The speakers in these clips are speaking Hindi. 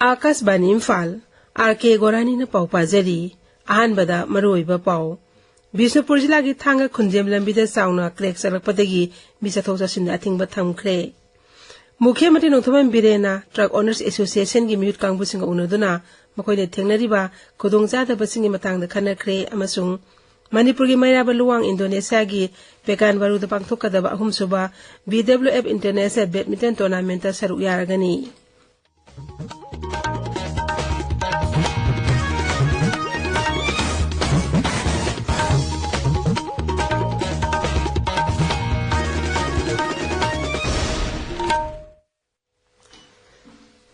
आकाशवाणी इम्फाल R.K गोरानी न पाउ पाजरी अहानबदा मरोइबा पाउ बिष्णुपुर जिल्लागी थांगा खुंजेम लंबीदा साउना क्रेक चलकपदगी मिसथोक चसिन अथिंगबा थमख्रे मुख्यमंत्री नोंथोमन बिरेना ट्रक ओनर्स एसोसिएशन की म्यूट कांगबुसिंग उनदुना मखोइने थेंगनरिबा खुदोंचादबसिंगी मतांगदा खनख्रे अमसुंग मणिपुर की मैराबा लुवांग इंडोनेशिया की पेकानबारूदा पांगथोकदबा अहुमसुबा BWF इंटरनेशनल बैडमिंटन टूर्नामेंट सरुक यारगनी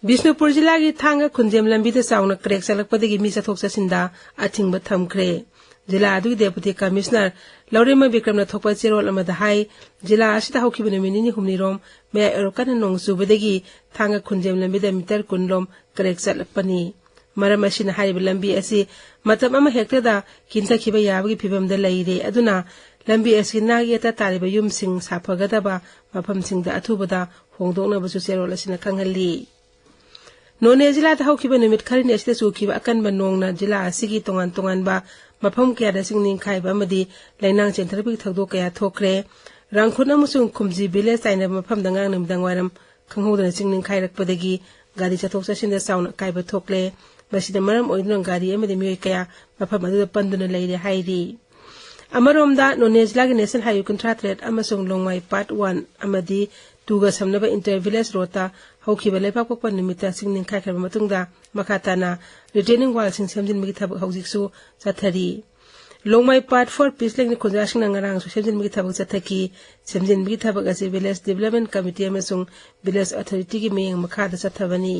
बिष्णुपुर जिला की थांगा खुंजेम लंबीदा साउना क्रेक चलकपदगी मी चथोक चसिंदा अथिंगबा थमख्रे जिला अदुगी डेपुटी कमिश्नर लौरेमा विक्रमना थोकपा चेरोल अमदा हाई जिला असिदा हौखिबा नुमिनिनी हुमनिरोम मया एरोकन नोंग चुबदगी थांगा खुंजेम लंबीदा मीटर कुनलोम क्रेक चलकपनी मरम असिना हाइबा लंबी असि मतम अमा हेक्टदा किंतखिबा याबगी फिबमदा लैरे अदुना लंबी असि नागेता तारिबा युमसिंग साफगदबा मफमसिंगदा अथुबदा होंदोंनबसु चेरोल असिना खंगली नोने जिला हौखिबा नुमित खरिने असिदा चुखिबा अकनबा नोंगना जिला असिगी तोंगान तोंगानबा मफम कयादा सिंगनिंग खाइबा अमदी लैनांग चेंथरबी थगदो कया थोखरे रांखुन अमसुंग खुमजी विलेज ताइना मफम दंगांग नमदंग वारम खंगहोदना सिंगनिंग खाइरकपदगी गाड़ी चथोक चसिंदा साउना काइबा थोखले मसिदा मरम ओइदुना गाड़ी अमदी मियोय कया मफम अदुदा पंदुना लैरे हाइरी अमरोमदा नोने जिला की नेशनल हाईवे कुंट्रा थ्रेड अमसुंग लोंगमाई पार्ट 1 अमदी टूगा समनबा इंटर विलेज रोता हौखिबा लेपाक पकपा निमित्ता सिंगनिंग खाइखरबा मतुंगदा मखाताना रिटेनिंग वाल सिंग सेमजिनबगी थबक हौजिकसु चथरी लोंगमाई पार्ट 4 पिसलेंगनि खुंजासिंगना ngarangsu सेमजिनबगी थबक चथकी सेमजिनबगी थबक असे विलेज डेवलपमेंट कमिटी अमसुंग विलेज अथॉरिटी की मेयंग मखादा चथबनी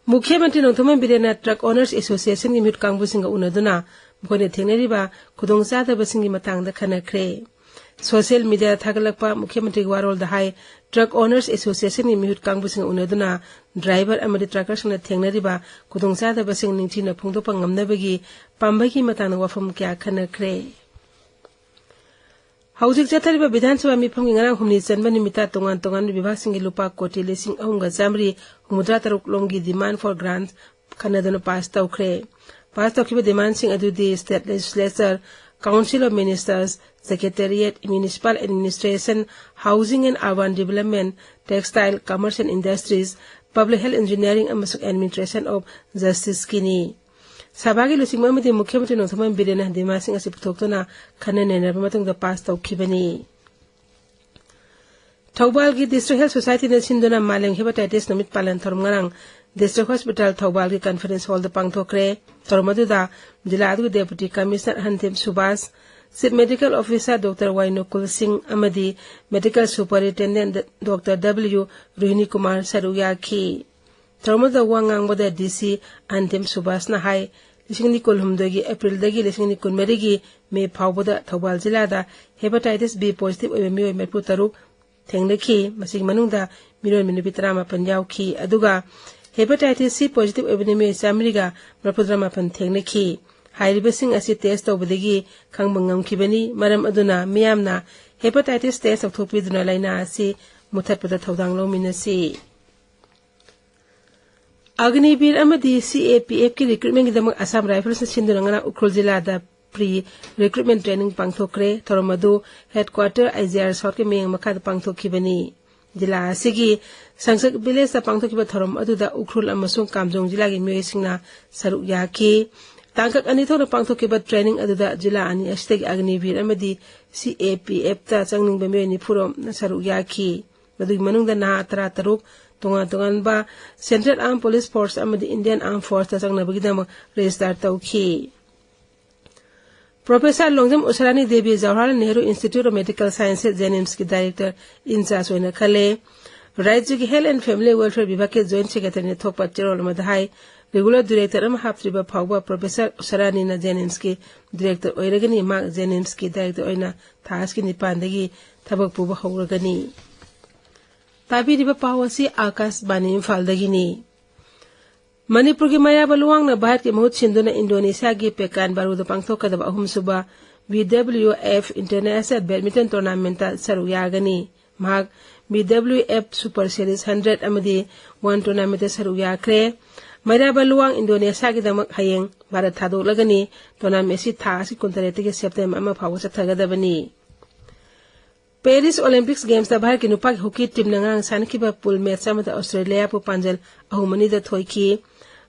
मुख्यमंत्री नोंथोमन बिरेना ट्रक ओनर्स एसोसिएशन की म्यूट कांगबुसिंगा उनदुना मखोइने थेंगनरिबा खुदोंचादबसिंगी मतांगदा खनख्रे सोशल मीडिया थागलकपा मुख्यमंत्री वारोल हाई ट्रक ओनर्स एसोसिएशन की म्यूट कांगबुसिंग उनदुना ड्राइवर अमदी ट्रकर्सना थेंगनरिबा खुदोंचादबसिंग निंगथिना फोंदोकपा ngamnabagi पांबगी मतांगदा वाफम क्या खनख्रे हौजिक चथरिबा विधानसभा मिफमगी ngarang humni chanba nimita tongan tongan विभाग सिंगी लुपा कोटी लिसिंग अहुंगा जामरी हुमुद्रा तरुक लोंगी डिमांड फॉर ग्रांट्स खनदुना पास तौख्रे पास तौखिबा डिमांड सिंग अदुदी state legislature Council of Ministers, Secretariat, Municipal Administration, Housing and Urban Development, Textile, Commerce and Industries, Public Health Engineering and Administration of Justice Kini. Sabagi lusing mamati Mukhyamantri Nongthoman Birena Dimasing asi puthokna khanane matungda pass tawkhibani. Thobal gi District Health Society na sinduna maleng hepatitis namit palan thorum ngarang District Hospital Thobal ki Conference Hall da pangthokre thormaduda जिला डेपुटी कमिश्नर हंथिम Subhash chief medical officer doctor Vainukul Singh अमदी medical superintendent doctor W Rohini Kumar सरुयाखी थर्मदा वांगांगबदा डीसी हंथिम सुभाष ना हाई लिसिंगनी कुलहुमदगी अप्रैल दगी लिसिंगनी कुनमरीगी मे फावबदा थौबाल जिलादा हेपेटाइटिस बी पॉजिटिव ओइबे मियोय मेरपु तरुक थेंगनखी मसिग मनुंगदा मिरोन मिनुबी 38 यावखी अदुगा हेपेटाइटिस सी पॉजिटिव ओइबे मियोय चामरीगा मेरपु 38 थेंगनखी हाइरिबसिंग असि टेस्ट तौबदगी खंगबंगमखिबनी मरम अदुना मियामना हेपेटाइटिस टेस्ट तौथोपिदुना लाइना असि मुथतपदा थौदांग लोमिनसी अग्निवीर अमदी CAPF की रिक्रूटमेंट की दमक असम राइफल्स सिंदुरंगना उखरुल जिलादा प्री रिक्रूटमेंट ट्रेनिंग पांगथोक्रे थोरमदु हेडक्वार्टर IGR साउथ के मेंग मखाद पांगथोखिबनी जिला असिगी संसद विलेज पांगथोखिबा थोरम अदुदा उखरुल अमसुंग कामजोंग जिला की मियोयसिंगना सरुक याखी तांकक अनिथोर पांगथोखिबा ट्रेनिंग अदुदा जिला अनि अस्तेग अग्निवीर अमदी CAPF ता चंगनिंग बमियोय निफुरोम सरुक याखी मदुग मनुंगदा ना तरा तरुक तोंगा तोंगानबा सेंट्रल आर्म पुलिस फोर्स अमदी इंडियन आर्म फोर्स ता चंगनबगिदम रजिस्टर तौखी professor Longjam Usharani Devi Jawaharlal Nehru institute of medical sciences JNIMS की डायरेक्टर इंचार्ज होना खले राज्य की हेल्थ एंड फैमिली वेलफेयर विभाग के जॉइंट सेक्रेटरी ने थोक पच्चरोल मधाई रेगुलर डायरेक्टर अम हापत्रिबा फाउबा प्रोफेसर उसरानी ना जेनिम्स की डायरेक्टर ओइरगनी मा जेनिम्स की डायरेक्टर ओइना थास की निपानदगी थबक पुबा हौरगनी ताबीरिबा पाव असी आकाशवाणी इम्फालदगिनी मणिपुर की मयाबा लुवांगना भारत के महूत सिंधुना इंडोनेशिया की पेकान बारूद पांगथोकदबा अहुमसुबा BWF इंटरनेशनल बैडमिंटन टूर्नामेंट सरू यागनी महाग BWF सुपर सीरीज 100 अमदी 1 टूर्नामेंट सरू याख्रे मयाबा लुवांग इंडोनेशिया की दमक हयेंग भारत थादोलगनी टूर्नामेंट सी था सी 29 सेप्टेम्बर अमा फाव चथगदबनी पेरिस ओलंपिक्स गेम्स भारत की नुपा hockey team नंगांग सानखिबा pull match अमदा Australia Pu पांजल अहुमनी the थोइकी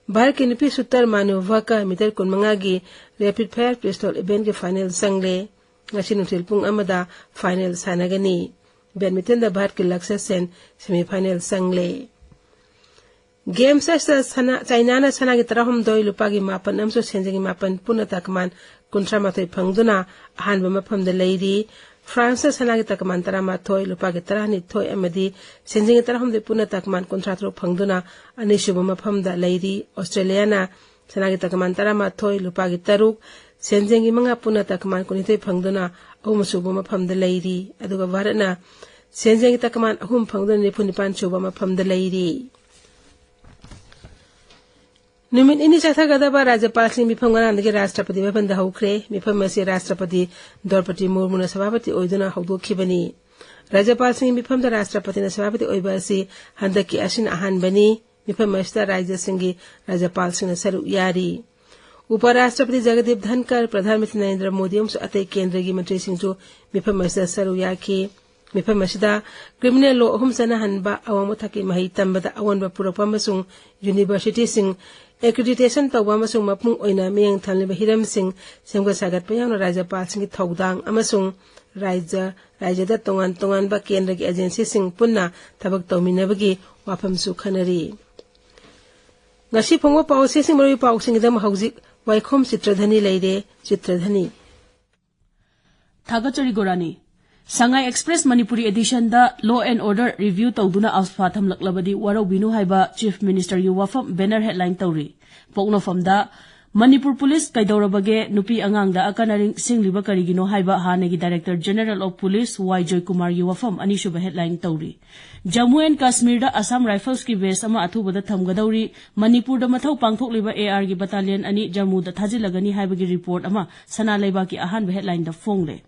Bharat की नुपी सुतर मानुवाका मीटर 15 की रैपिड फायर पिस्टल इवेंट के फाइनल संगले ngasi nutil pung amada final sanagani badminton द भारत के लक्ष्य सेन सेमीफाइनल संगले गेम्स चाइना ना सना की तरह हम दोई लुपा की मापन अमसो सेंजगी मापन पुनः तकमान कुंट्रा माथोई फंगदुना अहानबा मफम द लैरी फ्रांस सना की तकमान तरा माथोई लुपा की तरह निथोई अमदी सेंजगी तरह हम दे पुनः तकमान कुंट्रा थ्रो फंगदुना अनिशुब मफम द लैरी ऑस्ट्रेलिया ना सना की तकमान तरा माथोई लुपा की तरुक सेंजेंगी मंगा पुनः तकमान कुनिथोई फंगदुना अहुम सुबो मफम द लैरी अदुगा भारतना सेंजेंगी तकमान अहुम फंगदुना निफु निपान सुबो मफम द लैरी नुमित इनि चथगदबा राज्यपाल सिंह मिफम गनांदगी राष्ट्रपति भवन द हौख्रे मिफम मसे राष्ट्रपति द्रौपदी मुर्मुना सभापति ओइदुना हौदोखिबनी राज्यपाल सिंह मिफम द राष्ट्रपति न सभापति ओइबासी हंदकी असिन अहानबनी मिफम मस्ता राज्य सिंह राज्यपाल सिंह सरू यारी उपराष्ट्रपति जगदीप धनकर प्रधानमंत्री नरेंद्र मोदी अमसुंग अतै केंद्र की मंत्री सिंहसु मिफम मस्ता सरू याखी मिफम मसिदा क्रिमिनल लॉ अहुम सना हनबा अवांग थकी मही तंबदा अवनबा पुरकपा अमसुंग यूनिवर्सिटी सिंह एक्रेडिटेशन तौबा अमसुंग मपुंग ओइना मियंग थानलिबा हिरम सिंह सेमगा सागतपा यावना राज्यपाल सिंह थौदांग अमसुंग राज्यदा तोंगान तोंगानबा केंद्र की एजेंसी सिंह पुन्ना थबक तौमिनबगी वाफमसु खनरी ngasi phongwa pawse sing mari pawsing dam hauzik Waikhom Chitradhani leire Chitradhani Thagachari Gorani Sangai Express Manipuri edition da Law and Order review tawduna asfatham laklabadi warau binu haiba Chief Minister yu wafam banner headline tawri pokno famda Manipur Police kaidorabage nupi angang da akanaring singliba karigino haiba hanegi Director General of Police Y Joy Kumar yu wafam anishuba headline tawri Jammu and Kashmir da Assam Rifles ki base ama athubada thamgadawri Manipur da mathau pangthokliba AR gi battalion ani Jammu da thajilagani haibagi report ama sana leiba ki ahanba headline da fongle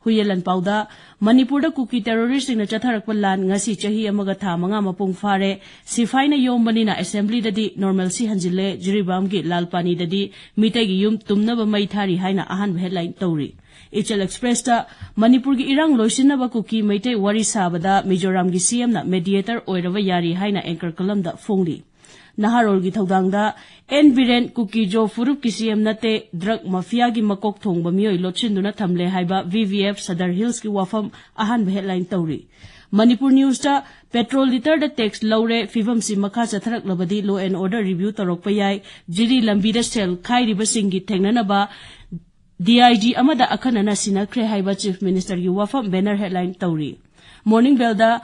Huyelan pauda Manipur da kuki terrorist na chatharakpa lan ngasi chahi amaga tha manga mapung fare sifai na yombani na assembly dadi normalcy hanjile jiribam gi lalpani dadi mitai gi yum tumnaba mai thari haina ahanba headline tawri Ichal Express da Manipur gi irang loisinaba kuki maitai wari sabada Mizoram gi CM na mediator oirava yari haina anchor column da fongli Naharol gi thaudang da N Biren kuki jo furup ki CM nate drug mafia gi makok thongba mioi lotchinduna thamle haiba VVF Sadar Hills ki wafam ahan headline tawri Manipur News da petrol liter da tax laure fivam si makha chatharak labadi law and order review tarok payai jiri lambi da sel khai riba singi thengnana ba DIG amada akhanana sinakre haiba Chief Minister yu wafam banner headline tawri Morning Bell da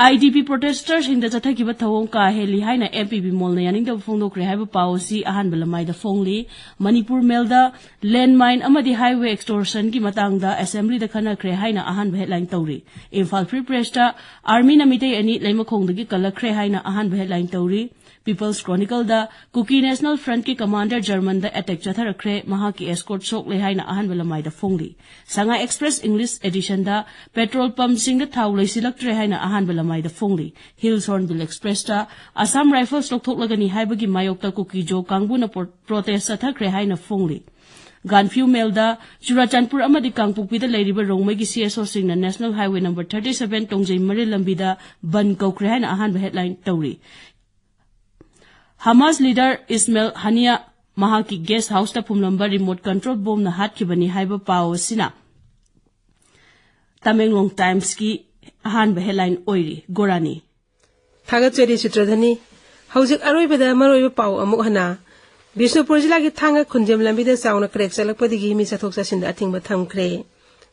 IDP protesters in the Chathakiba Thawong ka heli haina MPB mol na yaning da phongdokre haiba policy ahan balamai da phongli Manipur Mail da landmine amadi highway extortion ki matang da assembly da khana kre haina ahan headline tawri Imphal Free Press da army na mitei ani leima khongdagi kalakre haina ahan headline tawri People's Chronicle da Kuki National Front ki commander German da attack chatharakre maha ki escort sok le haina ahan balamai da phongli Sanga Express English edition da petrol pump sing da thaw leisilaktre haina ahan balamai da phongli Hills Hornbill Express da Assam Rifles lokthoklagani haibagi mayok ta Kuki jo kangbu na protest chathakre haina phongli Ganfew Mail da Churachandpur amadi Kangpukpi da leiriba rongmai gi CSO sing na National Highway number 37 Tongjai Mari lambi da ban kokre haina ahan headline tawri Hamas leader Ismail Hania Mahaki guest house ta phumlamba remote control bomb na hat kibani haiba pao sina Tamenglong Times ki ahan headline oiri Gorani Thagachari Chitradhani Haujik aroibada maroiba pao amuk hana Bisnupur jila ki thanga khunjem lambi da sauna crack salakpadigi mi sathok sasin da athingba thamkre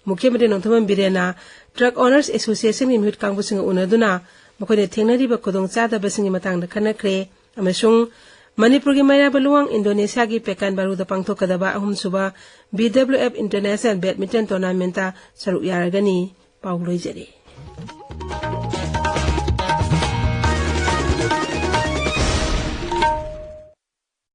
Mukhyamantri Nongthaman Birena Drug Owners Association ni mihut kangbu singa unaduna makhoi thengnariba kodong chadaba singi matang da khanakre Amasung Manipur ki mayaba luwang Indonesia ki pekan baru da pangthokadaba ahum suba BWF International Badminton Tournament ta saruk yaragani pawloi jare